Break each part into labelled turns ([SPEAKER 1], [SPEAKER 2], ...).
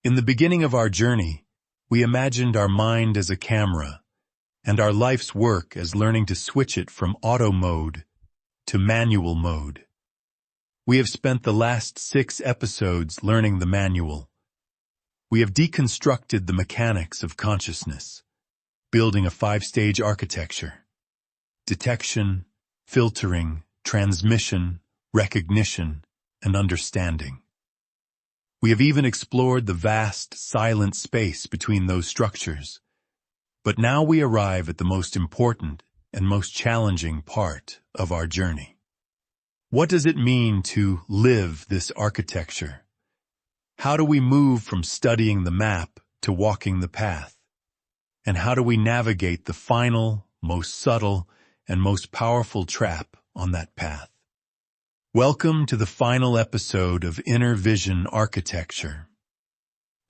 [SPEAKER 1] In the beginning of our journey, we imagined our mind as a camera, and our life's work as learning to switch it from auto mode to manual mode. We have spent the last 6 episodes learning the manual. We have deconstructed the mechanics of consciousness, building a 5-stage architecture: detection, filtering, transmission, recognition, and understanding. We have even explored the vast, silent space between those structures. But now we arrive at the most important and most challenging part of our journey. What does it mean to live this architecture? How do we move from studying the map to walking the path? And how do we navigate the final, most subtle, and most powerful trap on that path? Welcome to the final episode of Inner Vision Architecture.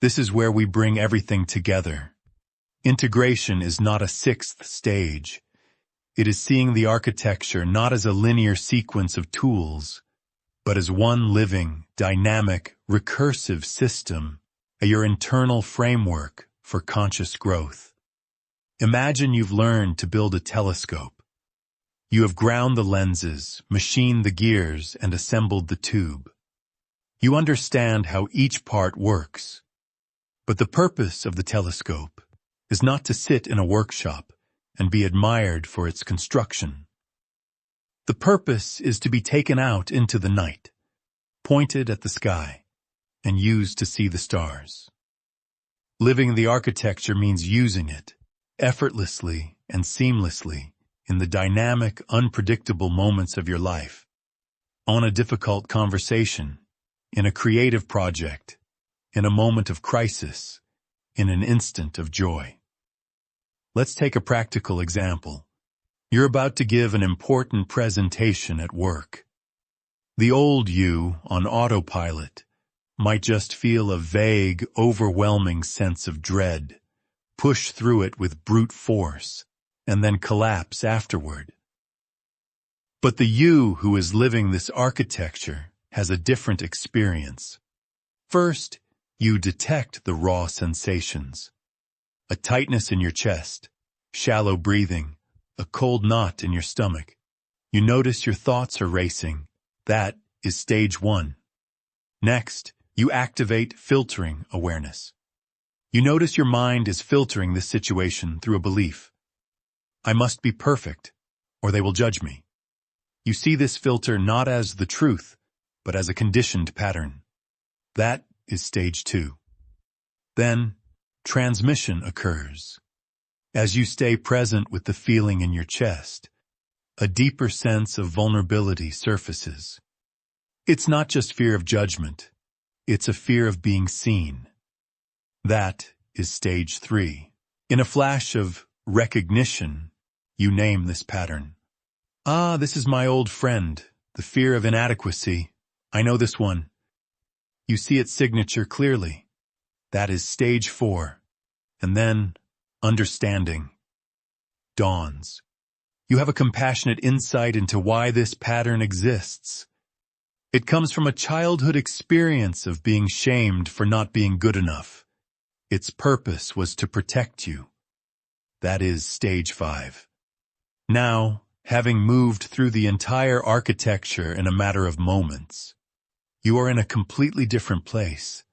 [SPEAKER 1] This is where we bring everything together. Integration is not a 6th stage. It is seeing the architecture not as a linear sequence of tools, but as one living, dynamic, recursive system, your internal framework for conscious growth. Imagine you've learned to build a telescope. You have ground the lenses, machined the gears, and assembled the tube. You understand how each part works. But the purpose of the telescope is not to sit in a workshop and be admired for its construction. The purpose is to be taken out into the night, pointed at the sky, and used to see the stars. Living the architecture means using it, effortlessly and seamlessly, in the dynamic, unpredictable moments of your life, on a difficult conversation, in a creative project, in a moment of crisis, in an instant of joy. Let's take a practical example. You're about to give an important presentation at work. The old you, on autopilot, might just feel a vague, overwhelming sense of dread, push through it with brute force, and then collapse afterward. But the you who is living this architecture has a different experience. First, you detect the raw sensations. A tightness in your chest, shallow breathing, a cold knot in your stomach. You notice your thoughts are racing. That is stage 1. Next, you activate filtering awareness. You notice your mind is filtering this situation through a belief. I must be perfect, or they will judge me. You see this filter not as the truth, but as a conditioned pattern. That is stage 2. Then, transmission occurs. As you stay present with the feeling in your chest, a deeper sense of vulnerability surfaces. It's not just fear of judgment, it's a fear of being seen. That is stage 3. In a flash of recognition, you name this pattern. Ah, this is my old friend, the fear of inadequacy. I know this one. You see its signature clearly. That is stage 4. And then, understanding dawns. You have a compassionate insight into why this pattern exists. It comes from a childhood experience of being shamed for not being good enough. Its purpose was to protect you. That is stage 5. Now, having moved through the entire architecture in a matter of moments, you are in a completely different place.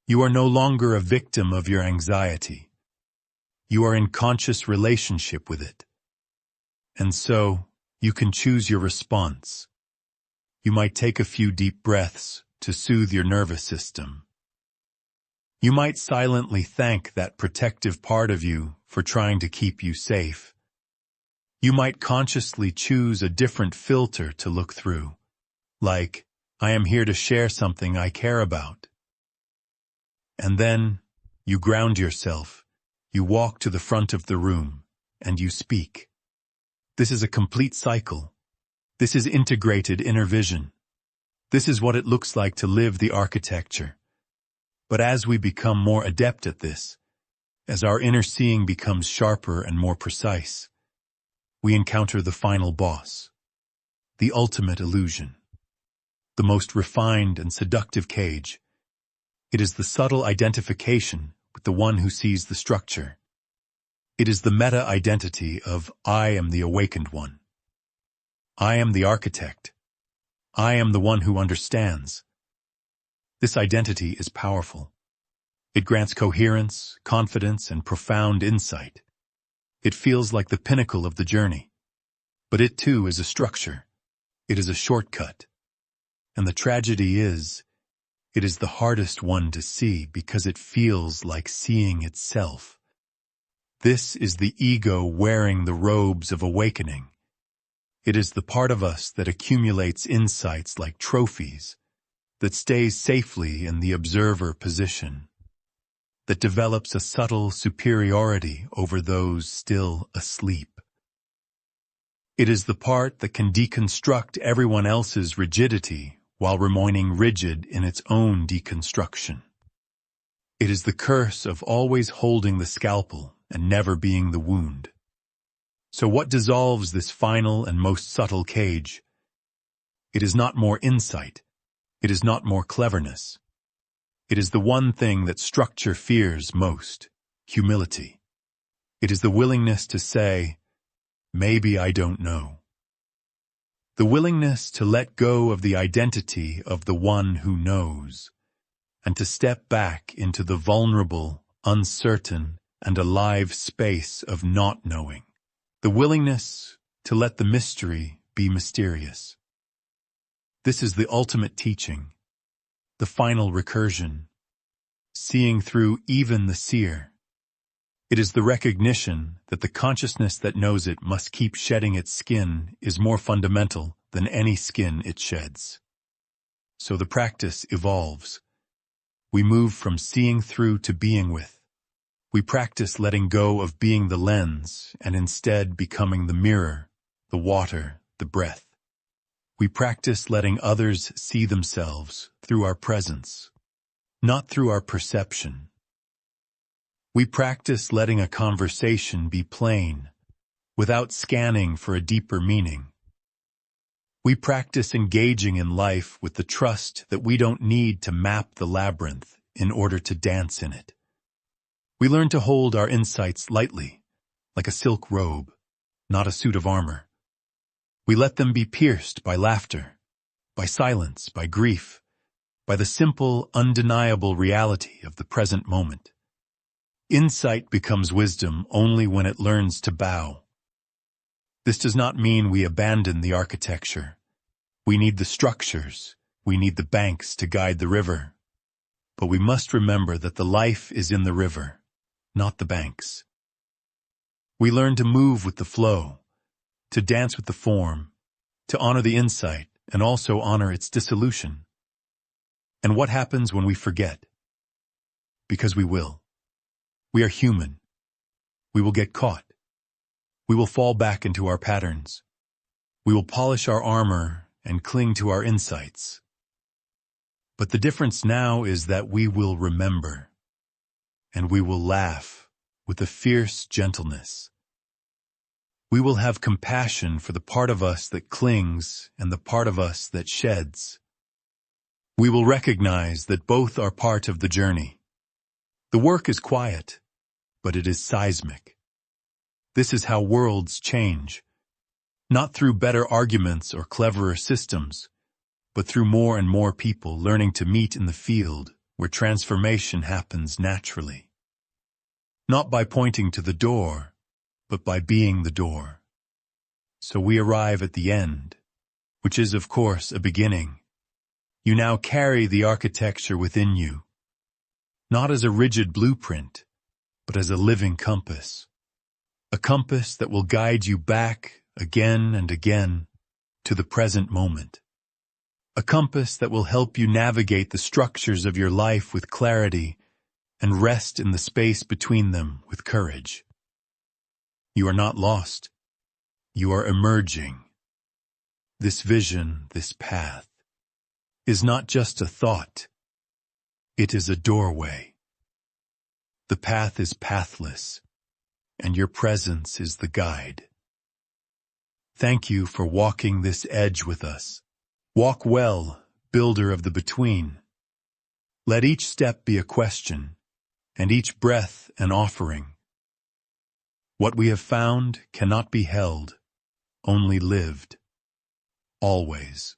[SPEAKER 1] You are no longer a victim of your anxiety. You are in conscious relationship with it. And so, you can choose your response. You might take a few deep breaths to soothe your nervous system. You might silently thank that protective part of you for trying to keep you safe. You might consciously choose a different filter to look through, like, I am here to share something I care about. And then, you ground yourself, you walk to the front of the room, and you speak. This is a complete cycle. This is integrated inner vision. This is what it looks like to live the architecture. But as we become more adept at this, as our inner seeing becomes sharper and more precise, we encounter the final boss, the ultimate illusion, the most refined and seductive cage. It is the subtle identification with the one who sees the structure. It is the meta-identity of I am the awakened one. I am the architect. I am the one who understands. This identity is powerful. It grants coherence, confidence, and profound insight. It feels like the pinnacle of the journey. But it too is a structure. It is a shortcut. And the tragedy is, it is the hardest one to see because it feels like seeing itself. This is the ego wearing the robes of awakening. It is the part of us that accumulates insights like trophies, that stays safely in the observer position, that develops a subtle superiority over those still asleep. It is the part that can deconstruct everyone else's rigidity while remaining rigid in its own deconstruction. It is the curse of always holding the scalpel and never being the wound. So what dissolves this final and most subtle cage? It is not more insight. It is not more cleverness. It is the one thing that structure fears most, humility. It is the willingness to say, maybe I don't know. The willingness to let go of the identity of the one who knows, and to step back into the vulnerable, uncertain, and alive space of not knowing. The willingness to let the mystery be mysterious. This is the ultimate teaching, the final recursion, seeing through even the seer. It is the recognition that the consciousness that knows it must keep shedding its skin is more fundamental than any skin it sheds. So the practice evolves. We move from seeing through to being with. We practice letting go of being the lens and instead becoming the mirror, the water, the breath. We practice letting others see themselves through our presence, not through our perception. We practice letting a conversation be plain, without scanning for a deeper meaning. We practice engaging in life with the trust that we don't need to map the labyrinth in order to dance in it. We learn to hold our insights lightly, like a silk robe, not a suit of armor. We let them be pierced by laughter, by silence, by grief, by the simple, undeniable reality of the present moment. Insight becomes wisdom only when it learns to bow. This does not mean we abandon the architecture. We need the structures, we need the banks to guide the river. But we must remember that the life is in the river, not the banks. We learn to move with the flow, to dance with the form, to honor the insight, and also honor its dissolution. And what happens when we forget? Because we will. We are human. We will get caught. We will fall back into our patterns. We will polish our armor and cling to our insights. But the difference now is that we will remember, and we will laugh with a fierce gentleness. We will have compassion for the part of us that clings and the part of us that sheds. We will recognize that both are part of the journey. The work is quiet, but it is seismic. This is how worlds change, not through better arguments or cleverer systems, but through more and more people learning to meet in the field where transformation happens naturally. Not by pointing to the door, but by being the door. So we arrive at the end, which is of course a beginning. You now carry the architecture within you, not as a rigid blueprint, but as a living compass. A compass that will guide you back again and again to the present moment. A compass that will help you navigate the structures of your life with clarity and rest in the space between them with courage. You are not lost. You are emerging. This vision, this path, is not just a thought. It is a doorway. The path is pathless, and your presence is the guide. Thank you for walking this edge with us. Walk well, builder of the between. Let each step be a question, and each breath an offering. What we have found cannot be held, only lived, always.